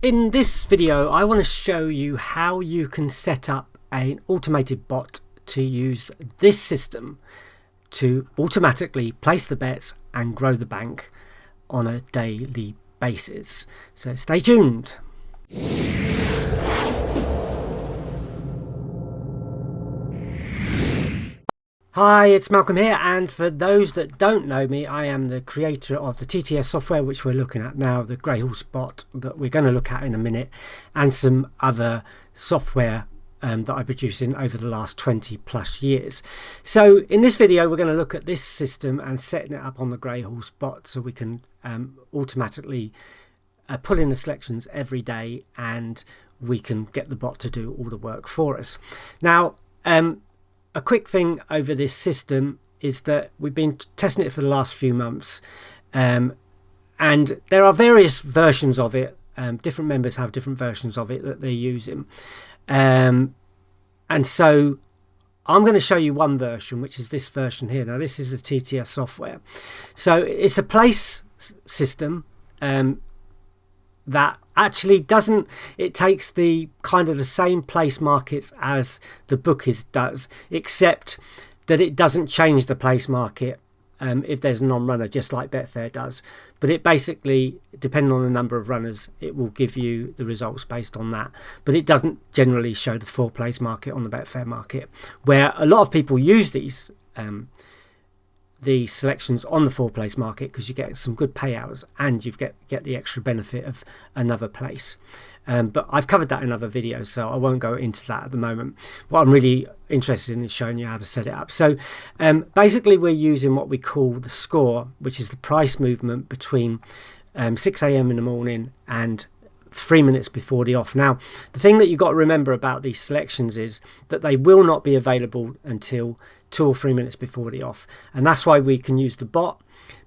In this video, I want to show you how you can set up an automated bot to use this system to automatically place the bets and grow the bank on a daily basis. So stay tuned. Hi, it's Malcolm here, and for those that don't know me, I am the creator of the TTS software which we're looking at now, the Greyhorse Bot that we're going to look at in a minute, and some other software that I produced in over the last 20 plus years. So in this video we're going to look at this system and setting it up on the Greyhorse Bot so we can automatically pull in the selections every day, and we can get the bot to do all the work for us. Now a quick thing over this system is that we've been testing it for the last few months, and there are various versions of it. Different members have different versions of it that they're using, and so I'm going to show you one version, which is this version here. Now this is the TTS software, so it's a place system that actually it takes the kind of the same place markets as the bookies does, except that it doesn't change the place market if there's a non-runner, just like Betfair does. But it basically, depending on the number of runners, it will give you the results based on that. But it doesn't generally show the full place market on the Betfair market, where a lot of people use these the selections on the four place market because you get some good payouts and you get the extra benefit of another place. But I've covered that in other videos, so I won't go into that at the moment. What I'm really interested in is showing you how to set it up. So basically we're using what we call the score, which is the price movement between 6 a.m. in the morning and 3 minutes before the off. Now the thing that you've got to remember about these selections is that they will not be available until 2 or 3 minutes before the off, and that's why we can use the bot,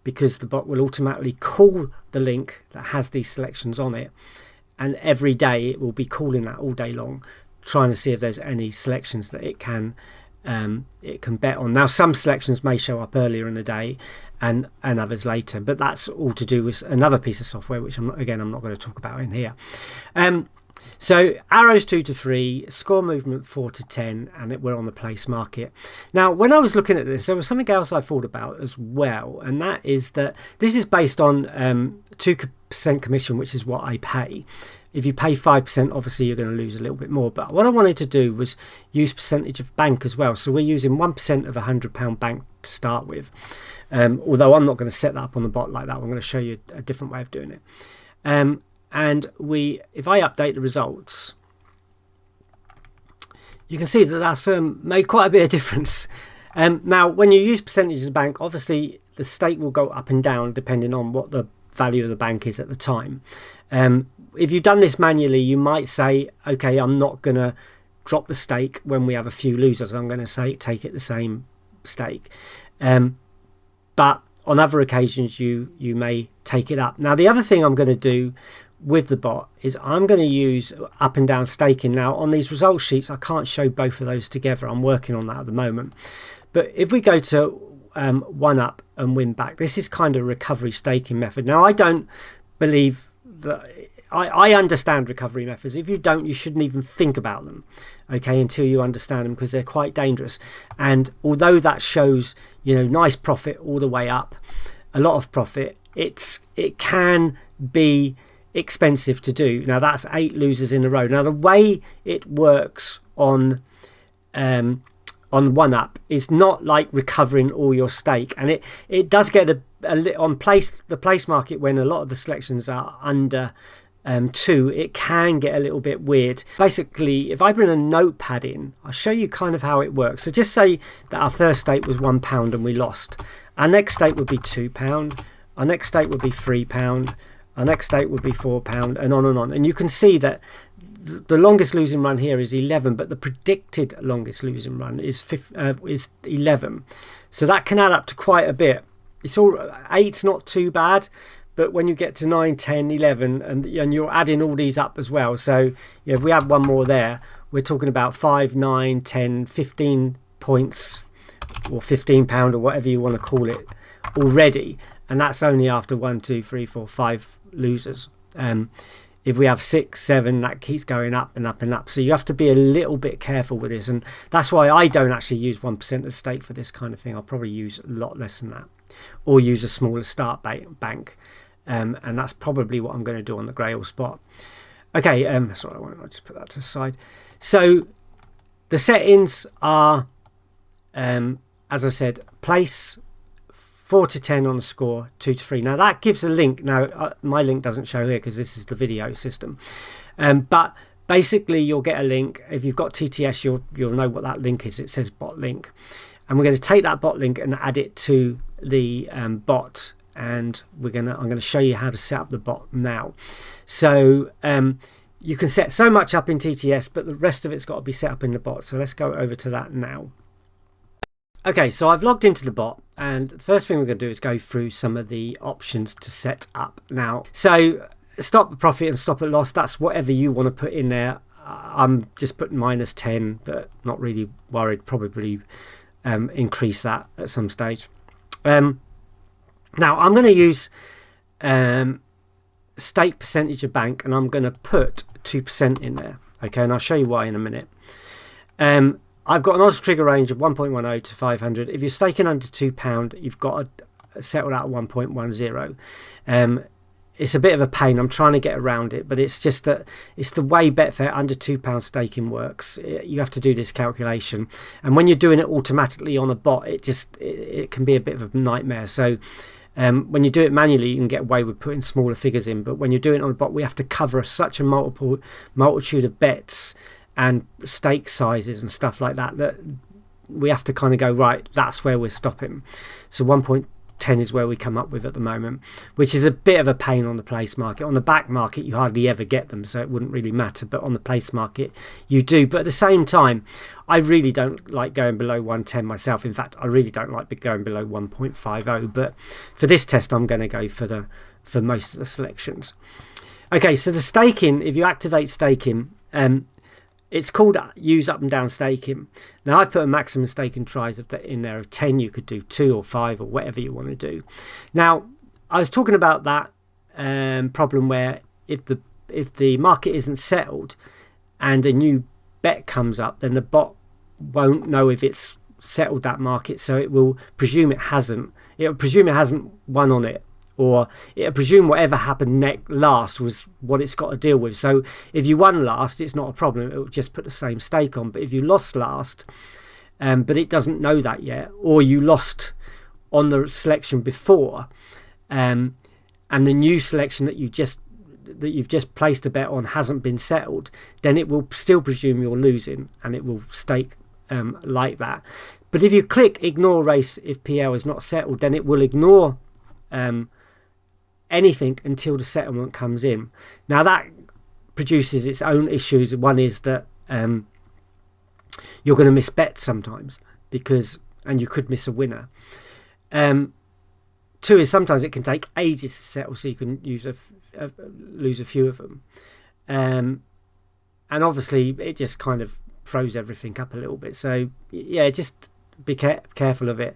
because the bot will automatically call the link that has these selections on it, and every day it will be calling that all day long, trying to see if there's any selections that it can bet on. Now some selections may show up earlier in the day and others later, but that's all to do with another piece of software which I'm not going to talk about in here. So arrows 2 to 3, score movement 4 to 10, and we're on the place market. Now when I was looking at this, there was something else I thought about as well, and that is that this is based on 2% commission, which is what I pay. If you pay 5%, obviously you're going to lose a little bit more, but what I wanted to do was use percentage of bank as well. So we're using 1% of £100 bank to start with, although I'm not going to set that up on the bot like that. I'm going to show you a different way of doing it. And if I update the results, you can see that that's made quite a bit of difference. Now when you use percentage of bank, obviously the stake will go up and down depending on what the value of the bank is at the time. If you've done this manually, you might say, okay, I'm not going to drop the stake when we have a few losers. I'm going to say take it the same stake. But on other occasions you may take it up. Now the other thing I'm going to do with the bot is I'm going to use up and down staking. Now on these result sheets I can't show both of those together, I'm working on that at the moment, but if we go to one up and win back, this is kind of recovery staking method. Now I don't believe that I understand recovery methods. If you don't, you shouldn't even think about them, okay, until you understand them, because they're quite dangerous. And although that shows, you know, nice profit all the way up, a lot of profit, it can be expensive to do. Now that's 8 losers in a row. Now the way it works on one up is not like recovering all your stake, and it does get on the place market when a lot of the selections are under 2, it can get a little bit weird. Basically, if I bring a notepad in, I'll show you kind of how it works. So just say that our first stake was £1 and we lost. Our next stake would be £2, our next stake would be £3, our next stake would be £4, and on and on. And you can see that the longest losing run here is 11, but the predicted longest losing run is 11. So that can add up to quite a bit. It's all 8's not too bad, but when you get to 9, 10, 11, and you're adding all these up as well, so if we add one more there, we're talking about 5, 9, 10, 15 points or £15 or whatever you want to call it already, and that's only after 1, 2, 3, 4, 5 losers. if we have 6, 7, that keeps going up and up and up. So you have to be a little bit careful with this, and that's why I don't actually use 1% of the stake for this kind of thing. I'll probably use a lot less than that, or use a smaller start bank, and that's probably what I'm going to do on the Greyhorse Bot. Okay, sorry, I won't just put that to the side. So the settings are, as I said, place 4 to 10 on the score, 2 to 3. Now that gives a link. Now my link doesn't show here because this is the video system, but basically you'll get a link. If you've got TTS, you'll know what that link is. It says bot link, and we're going to take that bot link and add it to the bot, and I'm going to show you how to set up the bot now. So you can set so much up in TTS, but the rest of it's got to be set up in the bot. So let's go over to that now. Okay, so I've logged into the bot, and the first thing we're going to do is go through some of the options to set up now. So stop at profit and stop at loss, that's whatever you want to put in there. I'm just putting -10, but not really worried. Probably increase that at some stage. Now I'm going to use stake percentage of bank, and I'm going to put 2% in there. Okay, and I'll show you why in a minute. I've got an odds trigger range of 1.10 to 500. If you're staking under £2, you've got to settle out at 1.10. It's a bit of a pain. I'm trying to get around it, but it's just that it's the way Betfair under £2 staking works. You have to do this calculation, and when you're doing it automatically on a bot, it can be a bit of a nightmare. So when you do it manually, you can get away with putting smaller figures in, but when you're doing it on a bot, we have to cover such a multitude of bets and stake sizes and stuff like that, that we have to kind of go, right, that's where we're stopping. So 1.10 is where we come up with at the moment, which is a bit of a pain on the place market. On the back market, you hardly ever get them, so it wouldn't really matter, but on the place market, you do. But at the same time, I really don't like going below 110 myself. In fact, I really don't like going below 1.50, but for this test, I'm going to go for most of the selections. Okay, so the staking, if you activate staking, it's called use up and down staking. Now I've put a maximum staking tries in there of 10. You could do 2 or 5 or whatever you want to do. Now I was talking about that problem where if the market isn't settled and a new bet comes up, then the bot won't know if it's settled that market, so it will presume it hasn't. It'll presume it hasn't won on it, or it'll presume whatever happened last was what it's got to deal with. So if you won last, it's not a problem. It will just put the same stake on. But if you lost last, but it doesn't know that yet, or you lost on the selection before, and the new selection that you've just placed a bet on hasn't been settled, then it will still presume you're losing, and it will stake like that. But if you click ignore race if PL is not settled, then it will ignore anything until the settlement comes in. Now that produces its own issues. One is that you're going to miss bets sometimes, and you could miss a winner. 2 is sometimes it can take ages to settle, so you can lose a few of them, and obviously it just kind of throws everything up a little bit. So yeah, just be careful of it.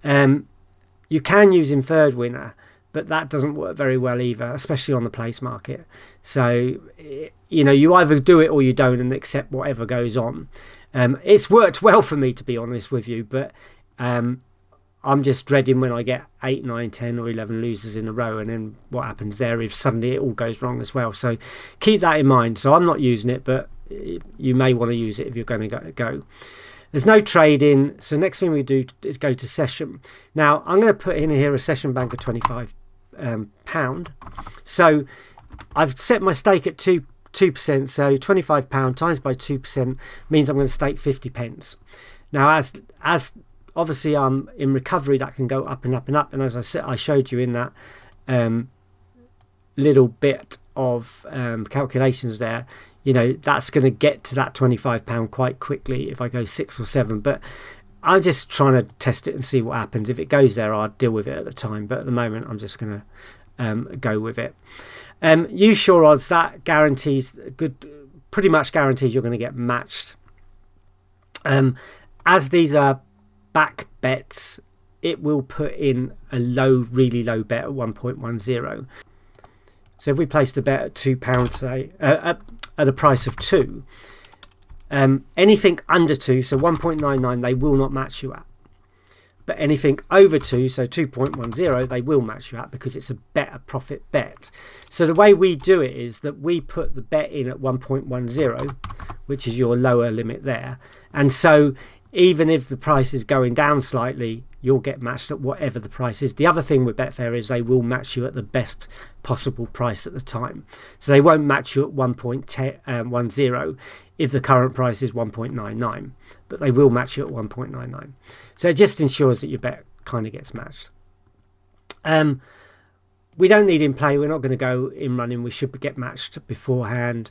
You can use inferred winner, but that doesn't work very well either, especially on the place market. So you either do it or you don't and accept whatever goes on. It's worked well for me, to be honest with you, but I'm just dreading when I get 8, 9, 10 or 11 losers in a row, and then what happens there if suddenly it all goes wrong as well. So keep that in mind. So I'm not using it, but you may want to use it if you're going to go. There's no trading, so next thing we do is go to session. Now I'm going to put in here a session bank of £25. So I've set my stake at 2%, so £25 times by 2% means I'm going to stake 50p. Now as obviously I'm in recovery, that can go up and up and up, and as I said, I showed you in that little bit of calculations there, that's going to get to that £25 quite quickly if I go 6 or 7. But I'm just trying to test it and see what happens. If it goes there, I'll deal with it at the time, but at the moment I'm just going to go with it. Use sure odds. That guarantees pretty much guarantees you're going to get matched. As these are back bets, it will put in a really low bet at 1.10. So if we placed a bet at £2, say, at a price of 2, anything under 2, so 1.99, they will not match you at. But anything over 2, so 2.10, they will match you at because it's a better profit bet. So the way we do it is that we put the bet in at 1.10, which is your lower limit there. And so even if the price is going down slightly, you'll get matched at whatever the price is. The other thing with Betfair is they will match you at the best possible price at the time. So they won't match you at 1.10 if the current price is 1.99, but they will match you at 1.99. So it just ensures that your bet kind of gets matched. We don't need in play. We're not going to go in running. We should get matched beforehand.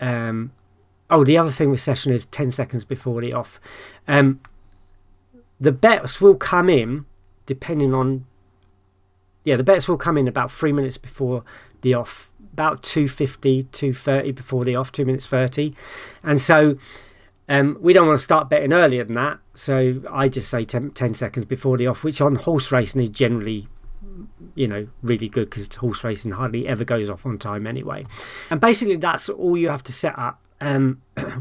Oh, the other thing with session is 10 seconds before the off. The bets will come in depending on... Yeah, the bets will come in about 3 minutes before the off. About 2:50, 2:30 before the off, 2 minutes 30. And so we don't want to start betting earlier than that. So I just say 10 seconds before the off, which on horse racing is generally, you know, really good because horse racing hardly ever goes off on time anyway. And basically that's all you have to set up.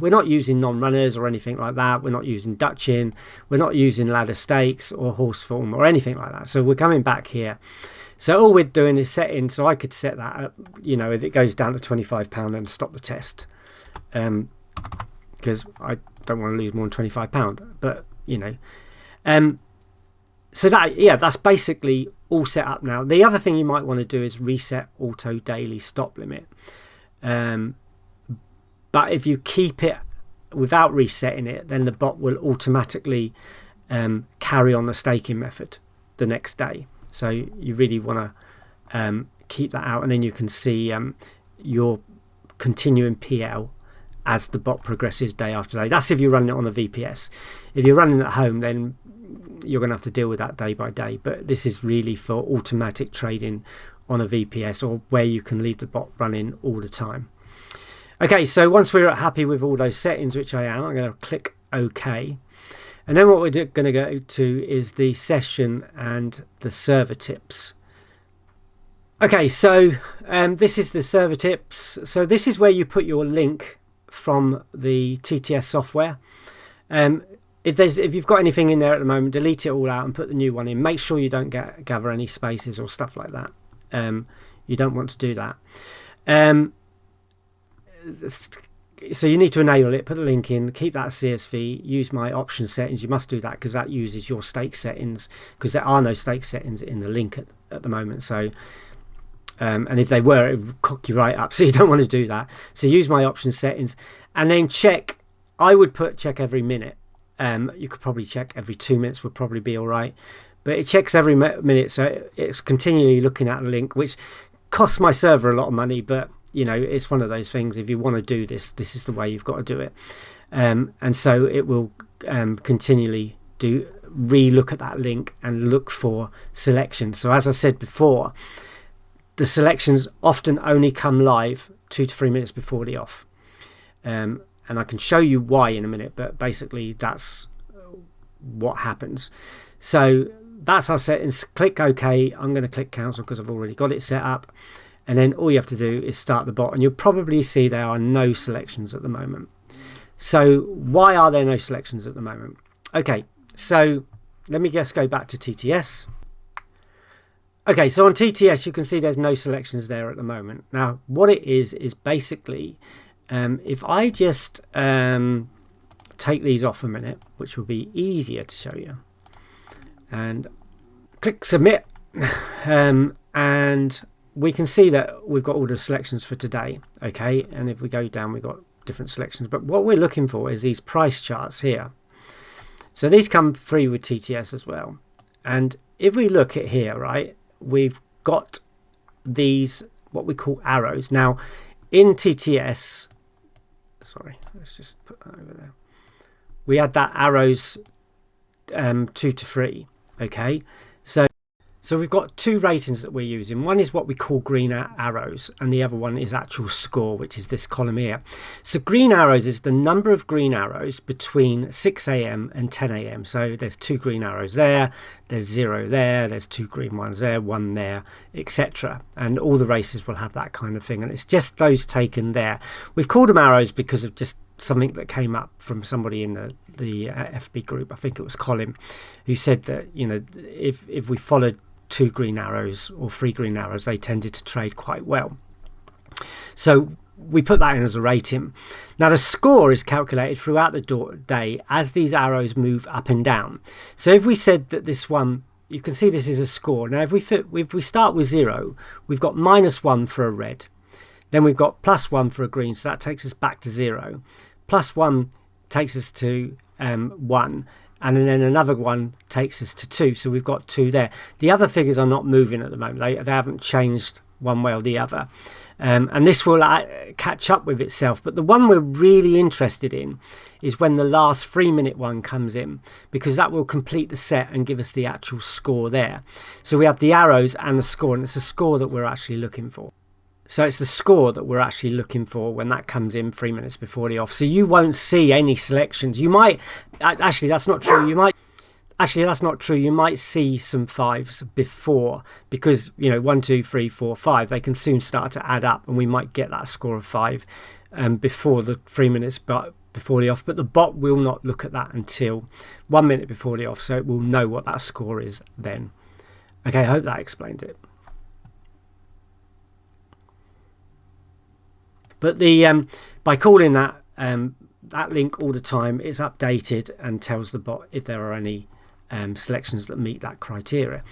We're not using non-runners or anything like that. We're not using Dutch-in. We're not using ladder stakes or horse form or anything like that. So we're coming back here. So all we're doing is setting. So I could set that up, you know, if it goes down to £25, then stop the test. Because I don't want to lose more than £25. But, you know. So that, yeah, that's basically all set up now. The other thing you might want to do is reset auto daily stop limit. But if you keep it without resetting it, then the bot will automatically carry on the staking method the next day. So you really want to keep that out, and then you can see your continuing PL as the bot progresses day after day. That's if you're running it on a VPS. If you're running at home, then you're going to have to deal with that day by day. But this is really for automatic trading on a VPS, or where you can leave the bot running all the time. Okay, so once we're happy with all those settings, which I am, I'm going to click OK. And then what we're going to go to is the session and the server tips. Okay, so this is the server tips. So this is where you put your link from the TTS software. If you've got anything in there at the moment, delete it all out and put the new one in. Make sure you don't gather any spaces or stuff like that. You don't want to do that. So you need to enable it, put the link in, keep that CSV, use my option settings. You must do that because that uses your stake settings, because there are no stake settings in the link at the moment. So and if they were, it would cock you right up, so you don't want to do that. So use my option settings and then check. I would put check every minute. You could probably check every 2 minutes, would probably be all right, but it checks every minute, so it's continually looking at the link, which costs my server a lot of money, but you know, it's one of those things. If you want to do this, this is the way you've got to do it. And so it will continually re-look at that link and look for selections. So as I said before, the selections often only come live 2 to 3 minutes before the off. And I can show you why in a minute, but basically that's what happens. So that's our settings. Click OK. I'm going to click cancel because I've already got it set up. And then all you have to do is start the bot, and you'll probably see there are no selections at the moment. So why are there no selections at the moment? Okay, so let me just go back to TTS. Okay, so on TTS you can see there's no selections there at the moment. Now what it is basically if I just take these off a minute, which will be easier to show you, and click submit, and we can see that we've got all the selections for today. Okay, and if we go down, we've got different selections, but what we're looking for is these price charts here. So these come free with TTS as well, and if we look at here, right, we've got these what we call arrows. Now in TTS, sorry, let's just put that over there, we had that arrows 2 to 3. Okay, so So we've got two ratings that we're using. One is what we call green arrows, and the other one is actual score, which is this column here. So green arrows is the number of green arrows between 6 a.m. and 10 a.m. So there's 2 green arrows there, there's 0 there, there's 2 green ones there, 1 there, etc. And all the races will have that kind of thing, and it's just those taken there. We've called them arrows because of just something that came up from somebody in the FB group. I think it was Colin, who said that, you know, if we followed 2 green arrows or 3 green arrows, they tended to trade quite well. So we put that in as a rating. Now the score is calculated throughout the day as these arrows move up and down. So if we said that this one, you can see this is a score. Now if we start with 0, we've got -1 for a red, then we've got +1 for a green, so that takes us back to 0. +1 takes us to 1, and then another one takes us to 2, so we've got 2 there. The other figures are not moving at the moment. They haven't changed one way or the other, and this will catch up with itself. But the one we're really interested in is when the last 3-minute one comes in, because that will complete the set and give us the actual score there. So we have the arrows and the score, and it's the score that we're actually looking for. So it's the score that we're actually looking for when that comes in 3 minutes before the off. So you won't see any selections. You might, actually that's not true. That's not true. You might see some 5s before, because, you know, 1, 2, 3, 4, 5, they can soon start to add up, and we might get that score of 5 before the 3 minutes before the off. But the bot will not look at that until 1 minute before the off, so it will know what that score is then. Okay, I hope that explains it. But by calling that link all the time, it's updated and tells the bot if there are any selections that meet that criteria.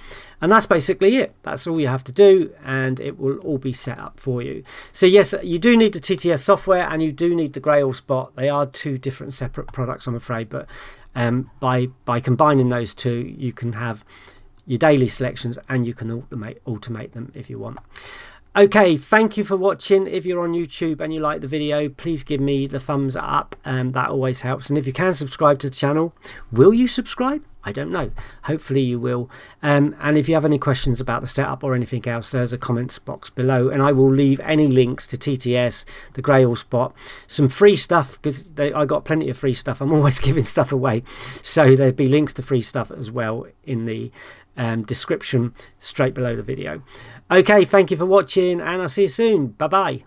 And that's basically it. That's all you have to do, and it will all be set up for you. So yes, you do need the TTS software and you do need the Greyhorse Bot. They are 2 different separate products, I'm afraid, but by combining those 2, you can have your daily selections and you can automate them if you want. Okay, thank you for watching. If you're on YouTube and you like the video, please give me the thumbs up, that always helps. And if you can subscribe to the channel, will you subscribe? I don't know. Hopefully you will. And if you have any questions about the setup or anything else, there's a comments box below, and I will leave any links to TTS, the Greyhorse Bot, some free stuff, because I got plenty of free stuff. I'm always giving stuff away, so there'll be links to free stuff as well in the description straight below the video. Okay, thank you for watching, and I'll see you soon. Bye bye.